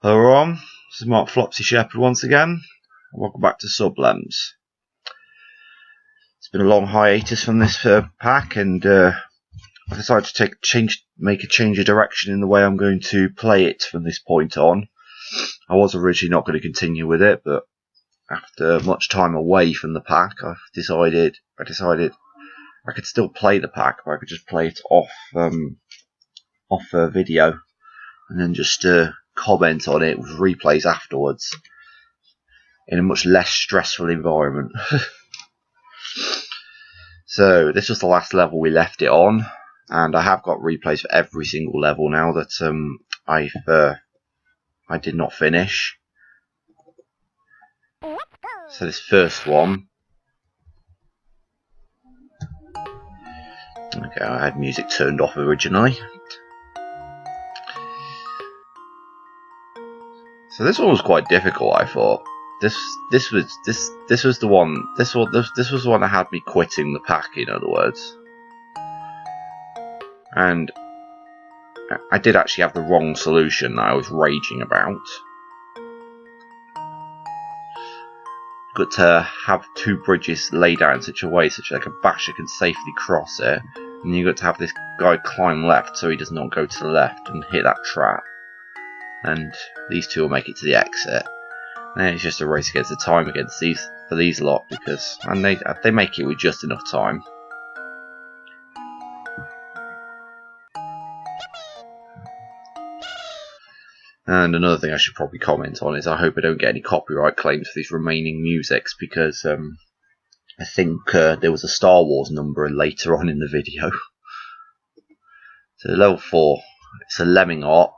Hello everyone, this is Mark Flopsy Shepherd once again, and welcome back to Sublems. It's been a long hiatus from this pack, and I decided to make a change of direction in the way I'm going to play it from this point on. I was originally not going to continue with it, but after much time away from the pack, I decided I could still play the pack, but I could just play it off video, and then just comment on it with replays afterwards in a much less stressful environment. So this was the last level we left it on, and I have got replays for every single level now that I did not finish. So this first one, okay, I had music turned off originally. So this one was quite difficult, I thought. This was the one that had me quitting the pack, in other words. And I did actually have the wrong solution that I was raging about. Got to have two bridges laid out in such a way like a basher can safely cross it, and you got to have this guy climb left so he does not go to the left and hit that trap. And these two will make it to the exit. And it's just a race against the time against these lot, because they make it with just enough time. And another thing I should probably comment on is I hope I don't get any copyright claims for these remaining musics, because I think there was a Star Wars number later on in the video. So level 4, it's a Lemming art.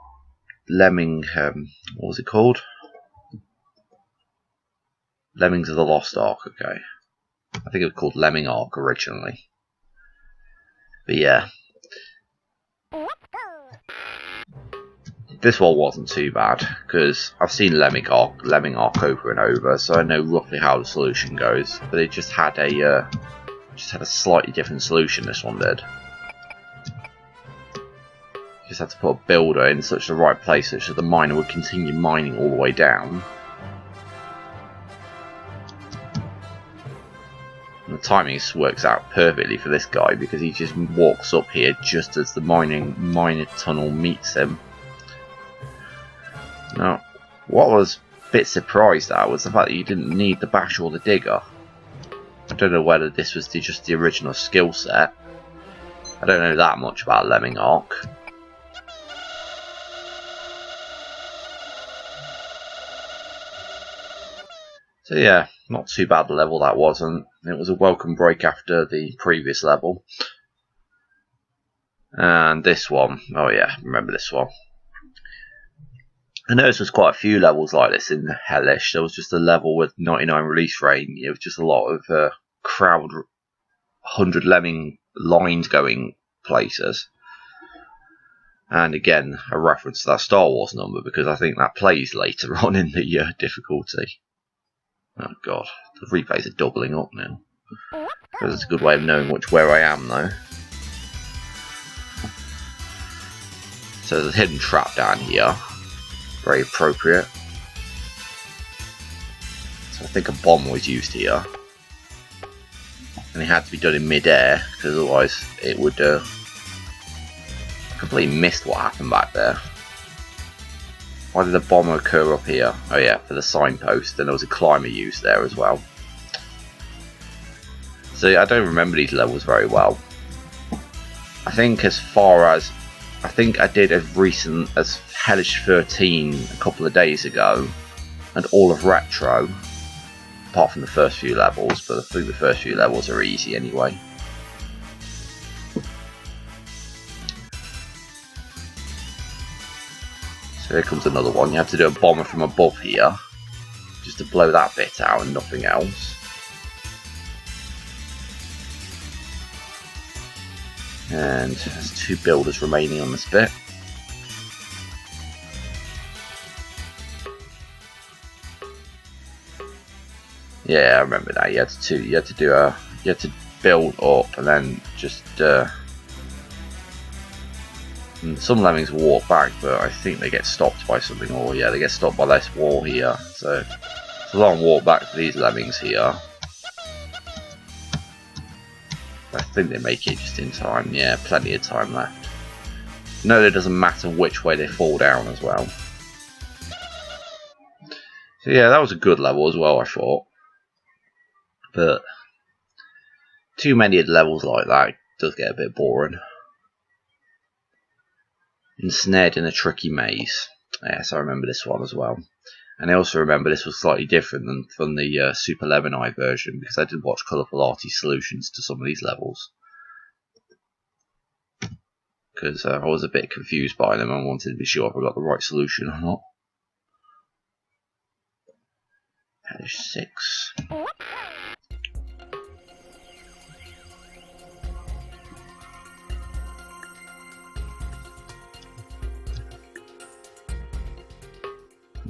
What was it called? Lemmings of the Lost Ark, okay. I think it was called Lemming Ark originally. But yeah. This one wasn't too bad, because I've seen Lemming Ark over and over, so I know roughly how the solution goes. But it just had a slightly different solution, this one did. Just had to put a builder in such the right place such that the miner would continue mining all the way down. And the timing works out perfectly for this guy, because he just walks up here just as the miner tunnel meets him. Now, what I was a bit surprised at was the fact that you didn't need the bash or the digger. I don't know whether this was just the original skill set. I don't know that much about Lemming Ark. So yeah, not too bad the level that wasn't. It was a welcome break after the previous level. And this one, oh yeah, remember this one. I noticed there's quite a few levels like this in Hellish. There was just a level with 99 release rate. It was just a lot of crowd 100 lemming lines going places. And again, a reference to that Star Wars number, because I think that plays later on in the difficulty. Oh god, the replays are doubling up now. That's a good way of knowing where I am though. So there's a hidden trap down here. Very appropriate. So I think a bomb was used here. And it had to be done in mid-air, because otherwise it would I completely missed what happened back there. Why did the bomb occur up here? Oh yeah, for the signpost, and there was a climber used there as well. So I don't remember these levels very well. I think I did as recent as Hellish 13 a couple of days ago, and all of Retro, apart from the first few levels, but I think the first few levels are easy anyway. So here comes another one. You have to do a bomber from above here, just to blow that bit out and nothing else. And there's 2 builders remaining on this bit. Yeah, I remember that. You had to build up and then just And some lemmings will walk back, but I think they get stopped by something, or yeah, they get stopped by this wall here. So it's a long walk back for these lemmings here. I think they make it just in time. Yeah, plenty of time left. No, it doesn't matter which way they fall down as well. So yeah, that was a good level as well, I thought. But too many of the levels like that does get a bit boring. Ensnared in a tricky maze. Yes, I remember this one as well. And I also remember this was slightly different than from the Super 11i version, because I did watch Colourful Arty solutions to some of these levels. Because I was a bit confused by them and wanted to be sure if I got the right solution or not. Hellish 6.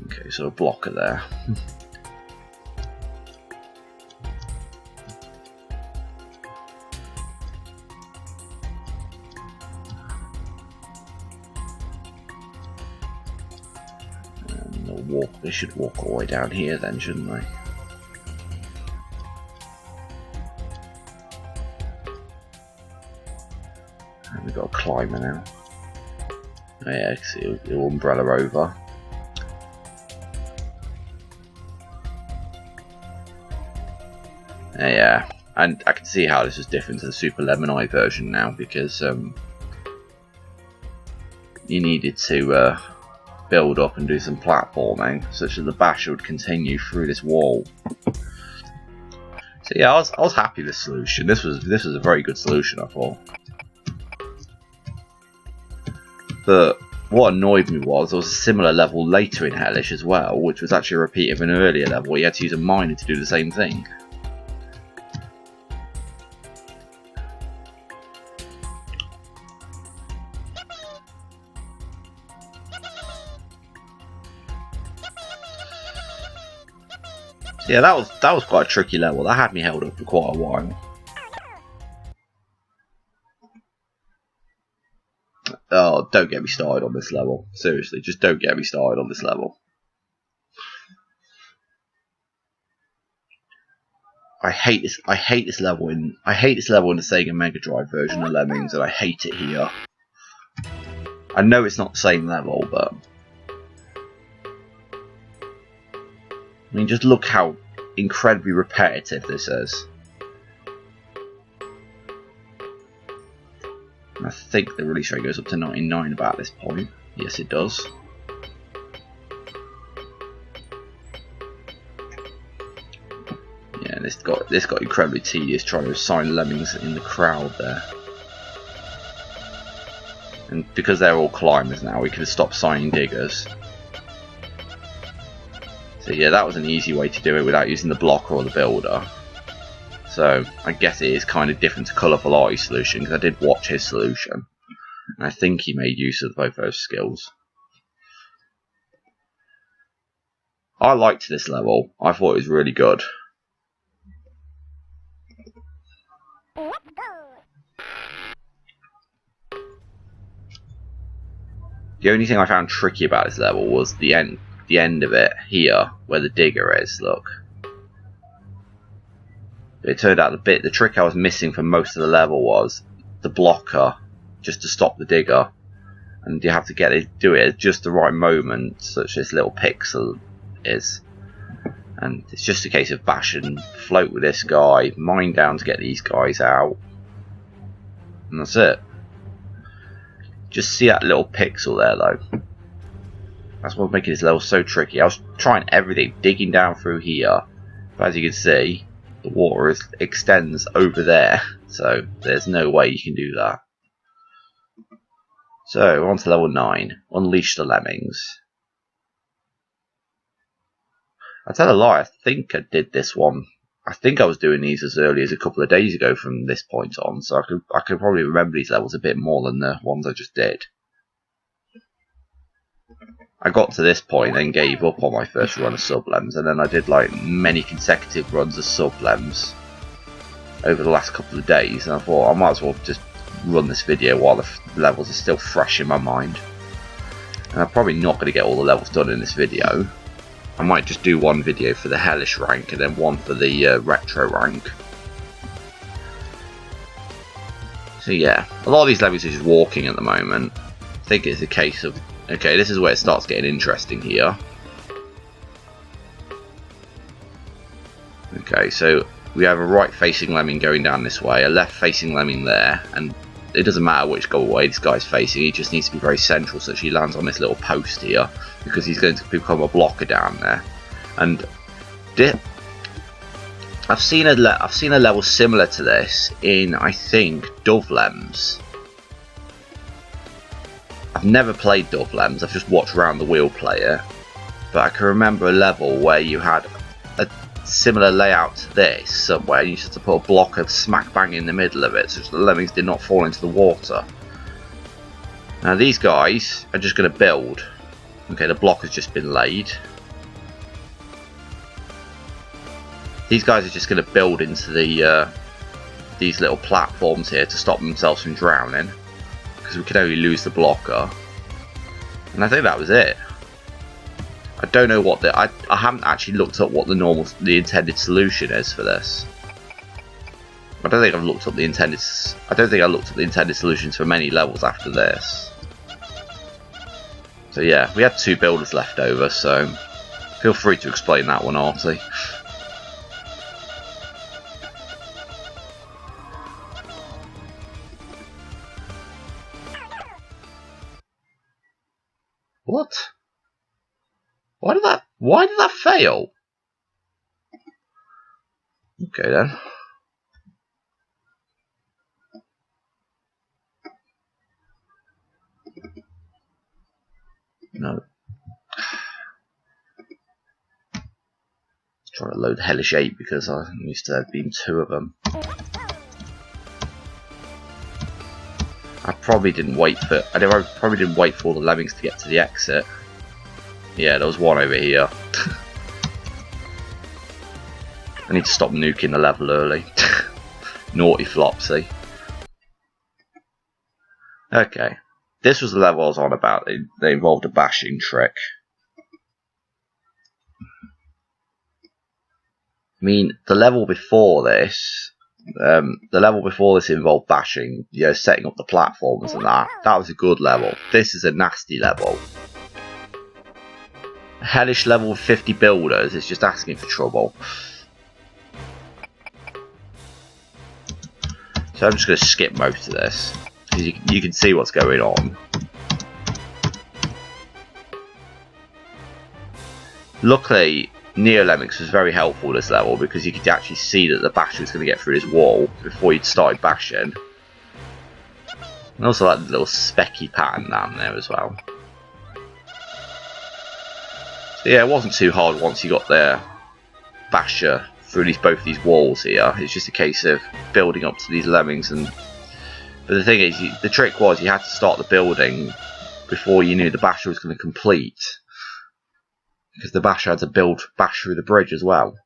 Okay, so a blocker there. And they'll walk. They should walk all the way down here then, shouldn't they? And we've got a climber now. Oh yeah, see, he'll umbrella over. Yeah, and I can see how this is different to the Super 11i version now, because you needed to build up and do some platforming, such that the basher would continue through this wall. So yeah, I was happy with this solution. This was a very good solution, I thought. But what annoyed me was there was a similar level later in Hellish as well, which was actually a repeat of an earlier level where you had to use a miner to do the same thing. Yeah, that was quite a tricky level. That had me held up for quite a while. Oh, don't get me started on this level. Seriously, just don't get me started on this level. I hate this level in the Sega Mega Drive version of Lemmings, and I hate it here. I know it's not the same level, but I mean, just look how incredibly repetitive this is. I think the release rate goes up to 99 about this point. Yes, it does. Yeah, this got incredibly tedious trying to assign lemmings in the crowd there. And because they're all climbers now, we could have stopped assigning diggers. So yeah, that was an easy way to do it without using the blocker or the builder. So I guess it is kind of different to Colourful Arty's solution, because I did watch his solution, and I think he made use of both those skills. I liked this level. I thought it was really good. The only thing I found tricky about this level was the end of it here, where the digger is. Look, it turned out the trick I was missing for most of the level was the blocker, just to stop the digger, and you have to do it at just the right moment, such as this little pixel is. And it's just a case of bash and float with this guy, mine down to get these guys out, and that's it. Just see that little pixel there though. That's what's making this level so tricky. I was trying everything, digging down through here, but as you can see, the water extends over there, so there's no way you can do that. So, we're on to level 9, Unleash the Lemmings. I tell a lie, I think I did this one. I think I was doing these as early as a couple of days ago from this point on, so I could probably remember these levels a bit more than the ones I just did. I got to this point and gave up on my first run of Sublems, and then I did like many consecutive runs of Sublems over the last couple of days, and I thought I might as well just run this video while the levels are still fresh in my mind. And I'm probably not going to get all the levels done in this video. I might just do one video for the Hellish rank and then one for the Retro rank. So yeah, a lot of these levels are just walking at the moment. I think it's a case of, okay, this is where it starts getting interesting here. Okay, so we have a right facing lemming going down this way, a left facing lemming there, and it doesn't matter which way this guy's facing, he just needs to be very central so that he lands on this little post here, because he's going to become a blocker down there. And I've seen a level similar to this in, I think, Sublems. I've never played Sublems, I've just watched Round the Wheel play it, but I can remember a level where you had a similar layout to this somewhere. You just had to put a blocker smack bang in the middle of it so the lemmings did not fall into the water. Now these guys are just going to build. Okay, the block has just been laid. These guys are just going to build into the these little platforms here to stop themselves from drowning, because we can only lose the blocker. And I think that was it. I don't know what I haven't actually looked up what the intended solution is for this. I don't think I looked up the intended solutions for many levels after this. So yeah, we had 2 builders left over, so feel free to explain that one, Artie. What? Why did that fail? Okay then. No. Trying to load Hellish 8 because I used to have been 2 of them. I probably didn't wait for all the lemmings to get to the exit. Yeah, there was one over here. I need to stop nuking the level early. Naughty Flopsy. Okay. This was the level I was on about. They involved a bashing trick. I mean, the level before this involved bashing, you know, setting up the platforms and that. That was a good level. This is a nasty level. Hellish level with 50 builders is just asking for trouble. So I'm just going to skip most of this, because you can see what's going on. Luckily, Neo Lemmings was very helpful this level, because you could actually see that the basher was going to get through his wall before you'd started bashing. And also that little specky pattern down there as well. So yeah, it wasn't too hard once you got the basher through both these walls here. It's just a case of building up to these lemmings, but the thing is, the trick was you had to start the building before you knew the basher was going to complete, because the basher had to bash through the bridge as well.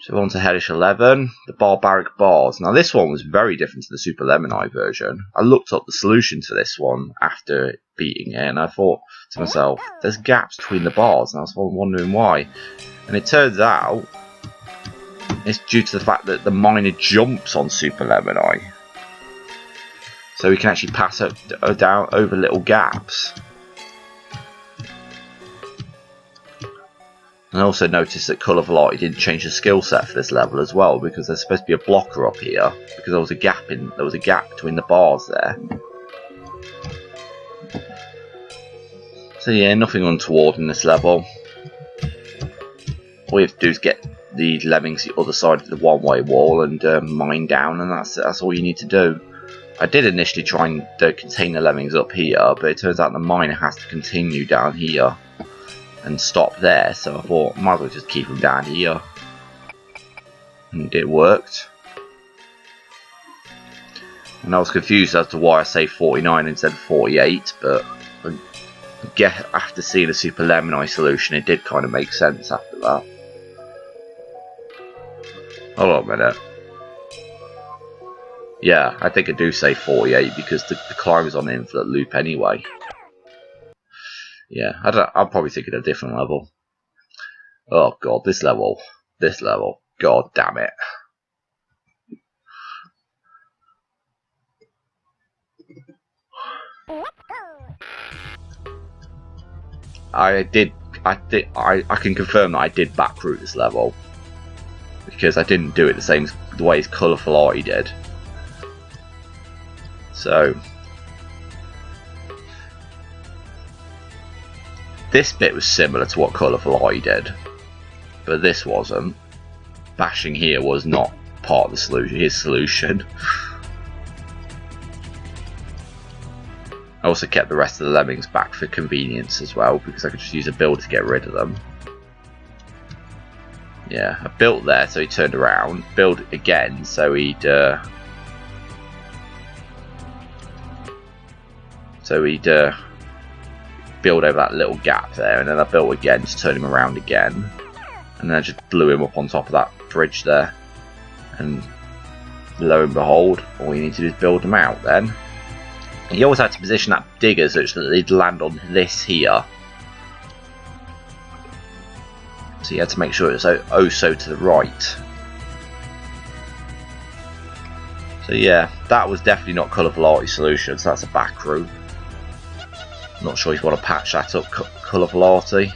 So on to Hellish 11, the barbaric bars. Now this one was very different to the Super Lemon Eye version. I looked up the solution to this one after beating it, and I thought to myself, there's gaps between the bars, and I was wondering why. And it turns out it's due to the fact that the miner jumps on Super Lemon Eye, so we can actually pass down over little gaps. And I also noticed that Colour Velocity didn't change the skill set for this level as well, because there's supposed to be a blocker up here, because there was a gap between the bars there. So yeah, nothing untoward in this level. All you have to do is get the lemmings the other side of the one-way wall and mine down, and that's all you need to do. I did initially try and contain the lemmings up here, but it turns out the miner has to continue down here and stop there, so I thought might as well just keep them down here, and it worked. And I was confused as to why I say 49 instead of 48, but I guess after seeing the Super Lemon Eye solution, it did kind of make sense after that. Hold on a minute. Yeah, I think I do say 48 because the climb is on an infinite loop anyway. Yeah, I'm probably thinking a different level. Oh god, this level. God damn it. I can confirm that I did backroute this level because I didn't do it the way as Colourful Arty did. So this bit was similar to what Colourful Arty did, but this wasn't. Bashing here was not part of the solution. His solution. I also kept the rest of the lemmings back for convenience as well, because I could just use a build to get rid of them. Yeah, I built there so he turned around, build again so he'd build over that little gap there, and then I built again to turn him around again, and then I just blew him up on top of that bridge there, and lo and behold, all you need to do is build them out then. You always had to position that digger such that they'd land on this here. So you had to make sure it's oh so to the right. So yeah, that was definitely not Colourful Arty's solution, so that's a back route. Not sure if you want to patch that up, Colourful Arty.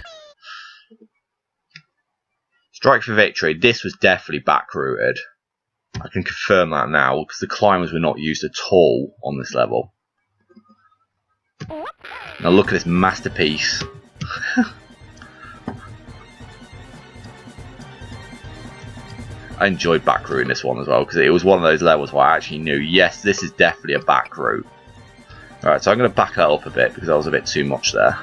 Strike for victory, this was definitely back routed. I can confirm that now, because the climbers were not used at all on this level. Now look at this masterpiece. I enjoyed back routing this one as well, because it was one of those levels where I actually knew, yes, this is definitely a back route. Alright, so I'm going to back that up a bit because that was a bit too much there.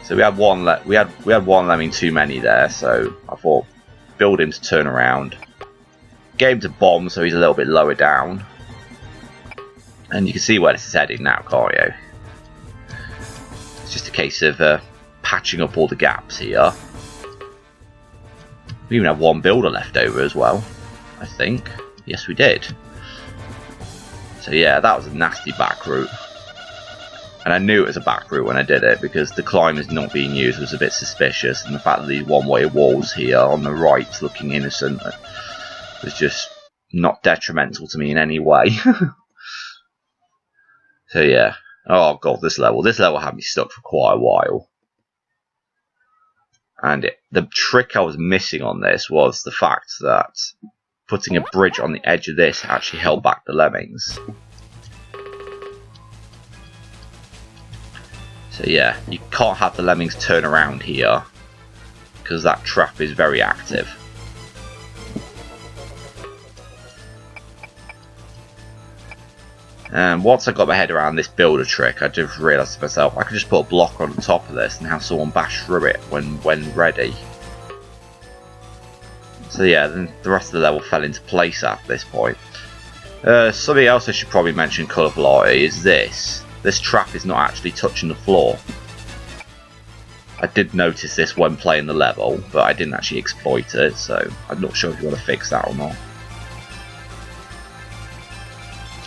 So we had one lemming too many there, so I thought build him to turn around, get him to bomb so he's a little bit lower down, and you can see where this is heading now, can't you? It's just a case of patching up all the gaps here. We even have one builder left over as well, I think. Yes, we did. So yeah, that was a nasty back route. And I knew it was a back route when I did it, because the climbers not being used was a bit suspicious, and the fact that these one-way walls here on the right looking innocent was just not detrimental to me in any way. So yeah, oh god, this level had me stuck for quite a while. And the trick I was missing on this was the fact that putting a bridge on the edge of this actually held back the lemmings. So yeah, you can't have the lemmings turn around here, because that trap is very active. And once I got my head around this builder trick, I just realised to myself I could just put a block on the top of this and have someone bash through it when ready. So yeah, then the rest of the level fell into place at this point. Something else I should probably mention, Colourful Arty, is this. This trap is not actually touching the floor. I did notice this when playing the level, but I didn't actually exploit it, so I'm not sure if you want to fix that or not.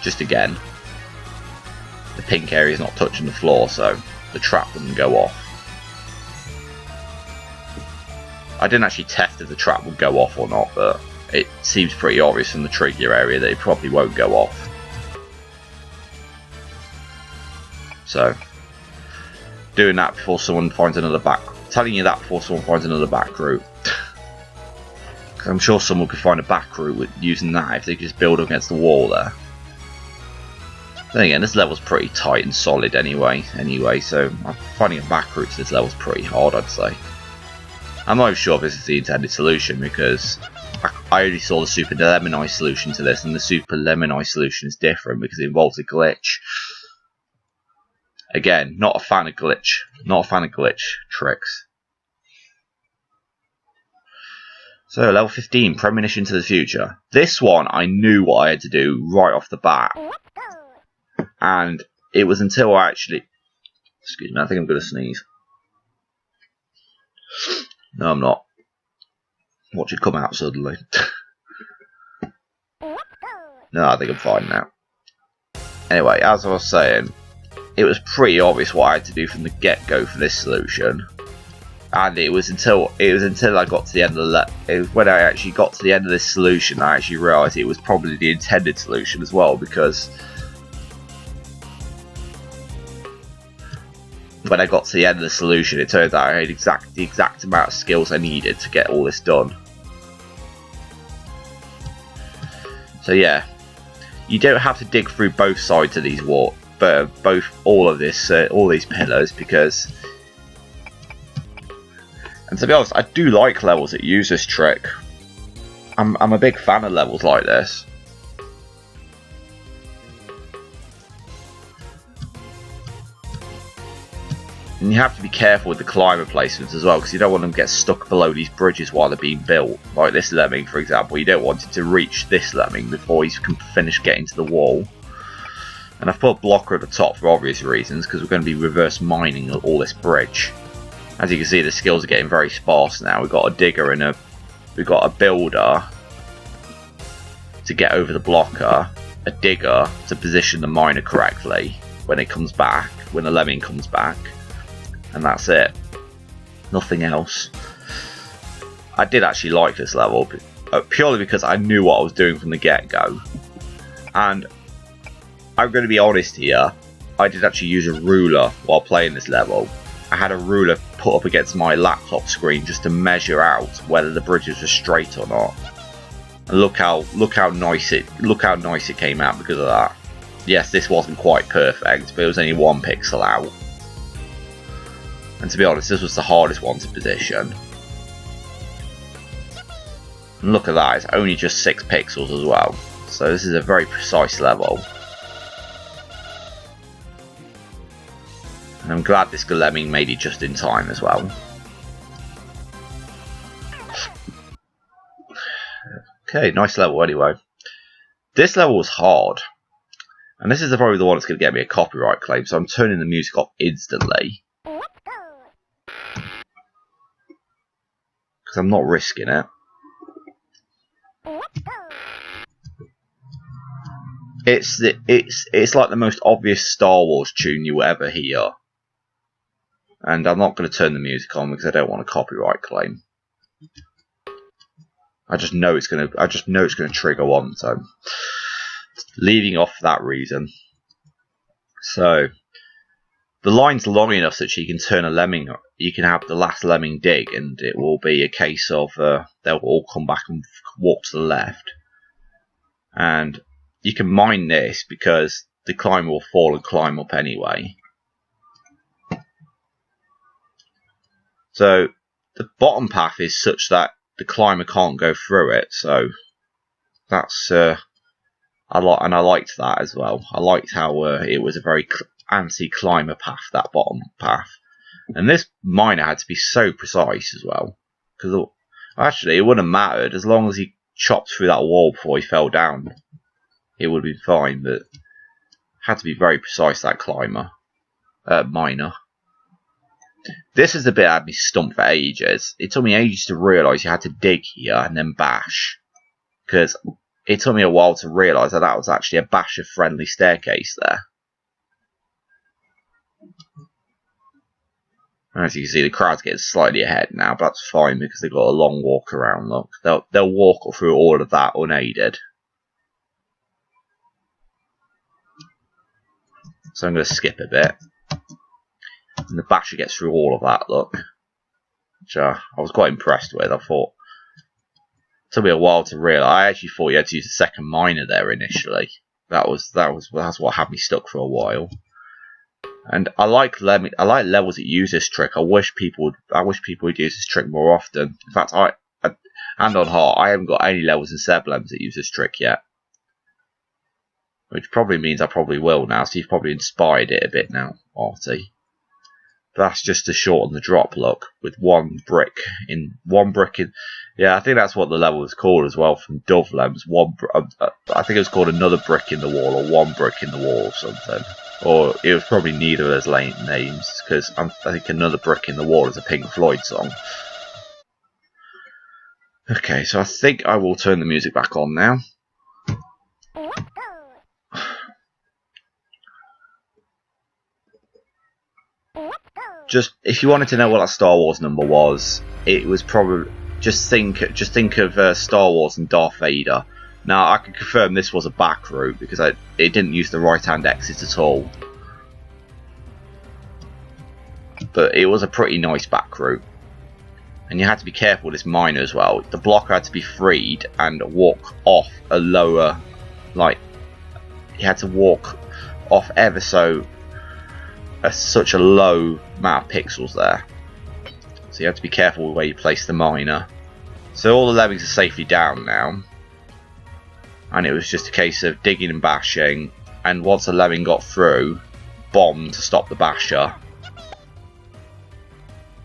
Just again, the pink area is not touching the floor, so the trap wouldn't go off. I didn't actually test if the trap would go off or not, but it seems pretty obvious from the trigger area that it probably won't go off. So, doing that before someone finds another telling you that before someone finds another back route. I'm sure someone could find a back route with using that if they could just build up against the wall there. Then again, this level's pretty tight and solid anyway, so finding a back route to this level's pretty hard, I'd say. I'm not even sure if this is the intended solution, because I only saw the Super Lemon solution to this, and the Super Lemon solution is different because it involves a glitch. Again, not a fan of glitch tricks. So, level 15, Premonition to the Future. This one, I knew what I had to do right off the bat. And it was until I actually... Excuse me, I think I'm going to sneeze. No, I'm not. Watch it come out suddenly. No, I think I'm fine now. Anyway, as I was saying, it was pretty obvious what I had to do from the get-go for this solution. And it was until I got to the end of when I actually got to the end of this solution, I actually realised it was probably the intended solution as well, because when I got to the end of the solution, it turned out I had the exact amount of skills I needed to get all this done. So yeah, you don't have to dig through both sides of these walls, but all these pillars, because. And to be honest, I do like levels that use this trick. I'm a big fan of levels like this. And you have to be careful with the climber placements as well, because you don't want them to get stuck below these bridges while they're being built. Like this lemming, for example, you don't want it to reach this lemming before he's finished getting to the wall. And I've put a blocker at the top for obvious reasons, because we're going to be reverse mining all this bridge. As you can see, the skills are getting very sparse now. We've got a digger and we've got a builder to get over the blocker, a digger to position the miner correctly when it comes back, when the lemming comes back, and that's it. Nothing else. I did actually like this level, purely because I knew what I was doing from the get-go. And I'm going to be honest here, I did actually use a ruler while playing this level. I had a ruler put up against my laptop screen just to measure out whether the bridges were straight or not. And look how nice it came out because of that. Yes, this wasn't quite perfect, but it was only 1 pixel out. And to be honest, this was the hardest one to position. And look at that, it's only just 6 pixels as well. So this is a very precise level. And I'm glad this lemming made it just in time as well. Okay, nice level anyway. This level was hard. And this is probably the one that's going to get me a copyright claim, so I'm turning the music off instantly. Because I'm not risking it. It's like the most obvious Star Wars tune you will ever hear. And I'm not going to turn the music on because I don't want a copyright claim. I just know it's going to trigger one, so leaving off for that reason. So the line's long enough so that you can turn a lemming. You can have the last lemming dig, and it will be a case of they'll all come back and walk to the left. And you can mine this because the climber will fall and climb up anyway. So the bottom path is such that the climber can't go through it. So that's I liked that as well. I liked how it was a very anti-climber path, that bottom path. And this miner had to be so precise as well, because actually it wouldn't have mattered as long as he chopped through that wall before he fell down. It would have been fine, but had to be very precise, that miner. This is the bit that had me stumped for ages. It took me ages to realise you had to dig here and then bash, because it took me a while to realise that was actually a basher-friendly staircase there. As you can see, the crowd's getting slightly ahead now, but that's fine because they've got a long walk around. Look, they'll walk through all of that unaided. So I'm going to skip a bit. And the basher gets through all of that, look. Which I was quite impressed with. I thought it took me a while to realise. I actually thought you had to use a second miner there initially. That's what had me stuck for a while. And I like levels that use this trick. I wish people would use this trick more often. In fact, hand on heart, I haven't got any levels in Sublems that use this trick yet. Which probably means I probably will now, so you've probably inspired it a bit now, Artie. But that's just to shorten the drop, look, with one brick in. Yeah, I think that's what the level was called as well from Sublems. I think it was called another brick in the wall, or one brick in the wall, or something. Or it was probably neither of those names, because I think another brick in the wall is a Pink Floyd song. Okay, so I think I will turn the music back on now. just if you wanted to know what that Star Wars number was, it was probably just think of Star Wars and Darth Vader. Now I can confirm this was a back route because it didn't use the right hand exit at all, but it was a pretty nice back route. And you had to be careful with this miner as well. The blocker had to be freed and walk off a lower, like, you had to walk off ever so, such a low amount of pixels there. So you have to be careful with where you place the miner. So all the lemmings are safely down now. And it was just a case of digging and bashing. And once the lemming got through, bomb to stop the basher.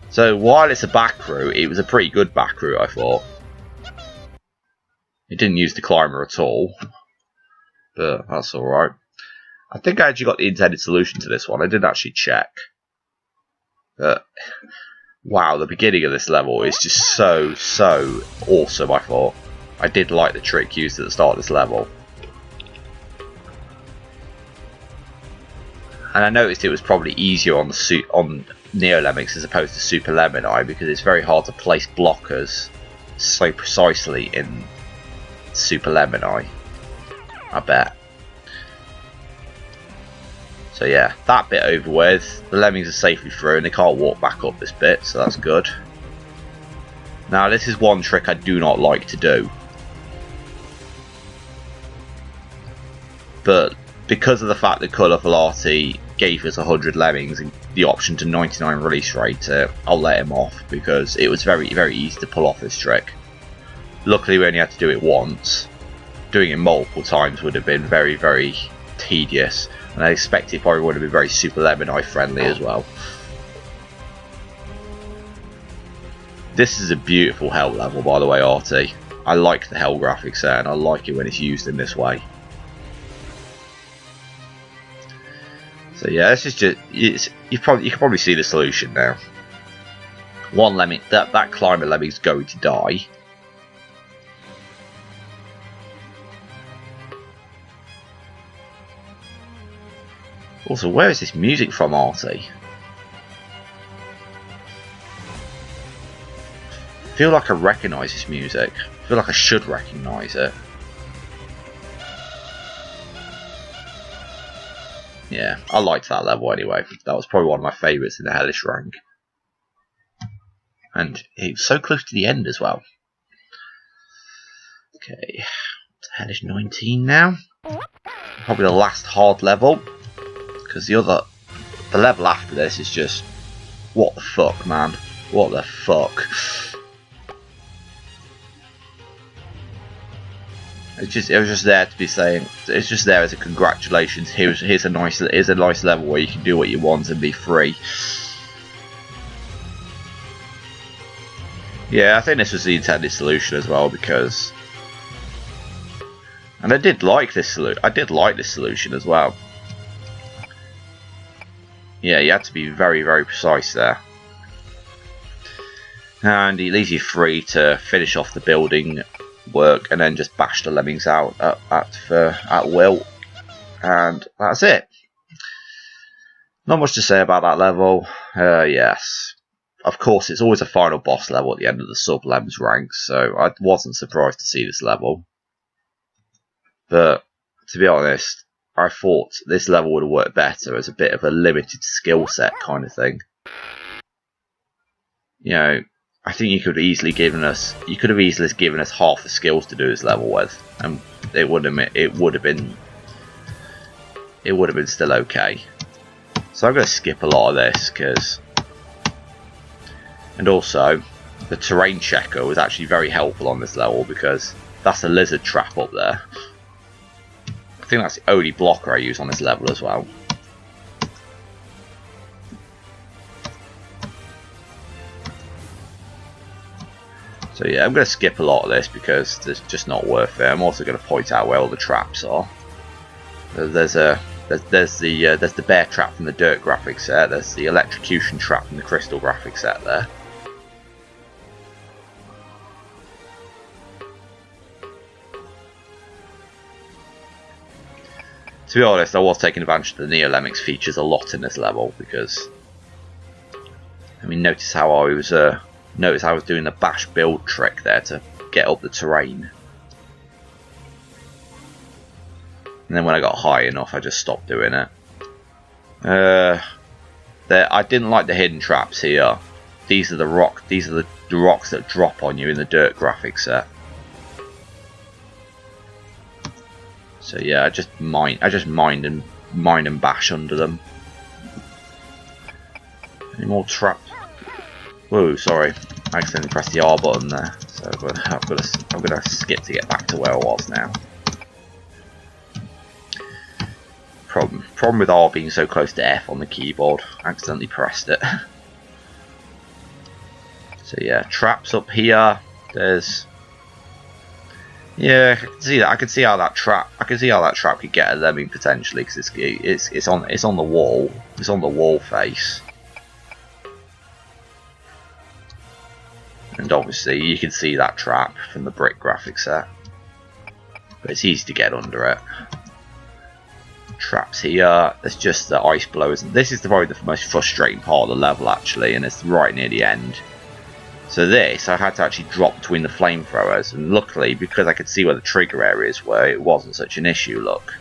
So while it's a back route, it was a pretty good back route, I thought. It didn't use the climber at all, but that's alright. I think I actually got the intended solution to this one. I didn't actually check. But wow, the beginning of this level is just so awesome, I thought. I did like the trick used at the start of this level. And I noticed it was probably easier on the Neo Lemmings as opposed to Super Lemon because it's very hard to place blockers so precisely in Super Lemon I bet. So yeah, that bit over with. The lemmings are safely through and they can't walk back up this bit, so that's good. Now this is one trick I do not like to do. But because of the fact that Colourful Arty gave us 100 lemmings and the option to 99 release rate, I'll let him off because it was very easy to pull off this trick. Luckily we only had to do it once. Doing it multiple times would have been very tedious, and I expect it probably would have been very Super Lemon Eye friendly as well. This is a beautiful hell level, by the way, Arty. I like the hell graphics there and I like it when it's used in this way. So yeah, this is just you can probably see the solution now. One lemming, that climber lemming is going to die. Also, where is this music from, Arty? I feel like I recognise this music. I feel like I should recognise it. Yeah, I liked that level anyway. That was probably one of my favourites in the Hellish rank. And it was so close to the end as well. Okay, to Hellish 19 now. Probably the last hard level. Because the level after this is just, what the fuck, man? What the fuck? It was just there to be saying. It's just there as a congratulations. Here's a nice level where you can do what you want and be free. Yeah, I think this was the intended solution as well because, and I did like this solution as well. Yeah, you had to be very precise there, and it leaves you free to finish off the building work and then just bash the lemmings out at will, and that's it. Not much to say about that level. Yes, of course it's always a final boss level at the end of the Sublems ranks, so I wasn't surprised to see this level. But to be honest, I thought this level would have worked better as a bit of a limited skill set kind of thing. You know, I think you could have easily given us half the skills to do this level with, and it would have been still okay. So I'm going to skip a lot of this and also the terrain checker was actually very helpful on this level because that's a lizard trap up there. I think that's the only blocker I use on this level as well. So yeah, I'm going to skip a lot of this because it's just not worth it. I'm also going to point out where all the traps are. There's the bear trap from the dirt graphic set. There's the electrocution trap from the crystal graphic set there. To be honest, I was taking advantage of the Neo Lemmings features a lot in this level because I mean, notice how I was doing the bash build trick there to get up the terrain. And then when I got high enough, I just stopped doing it. I didn't like the hidden traps here. These are the rocks that drop on you in the dirt graphic set. So yeah, I just mine and bash under them. Any more traps? Whoa, sorry, I accidentally pressed the R button there. So I'm gonna skip to get back to where I was now. Problem with R being so close to F on the keyboard, I accidentally pressed it. So yeah, traps up here. There's, yeah, I can see how that trap could get a lemming potentially, because it's on the wall. It's on the wall face, and obviously you can see that trap from the brick graphic set. But it's easy to get under it. Traps here. There's just the ice blowers. This is probably the most frustrating part of the level actually, and it's right near the end. So this, I had to actually drop between the flamethrowers, and luckily, because I could see where the trigger areas were, it wasn't such an issue, look.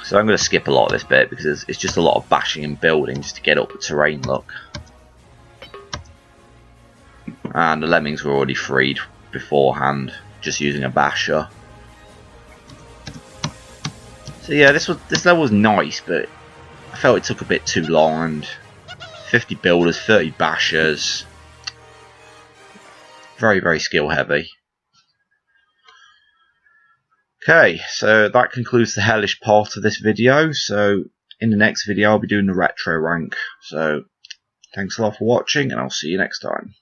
So I'm going to skip a lot of this bit because it's just a lot of bashing and building just to get up the terrain, look. And the lemmings were already freed beforehand, just using a basher. So yeah, this level was nice, but I felt it took a bit too long, and 50 builders, 30 bashers. Very, very skill heavy. Okay, so that concludes the hellish part of this video. So in the next video I'll be doing the retro rank. So thanks a lot for watching, and I'll see you next time.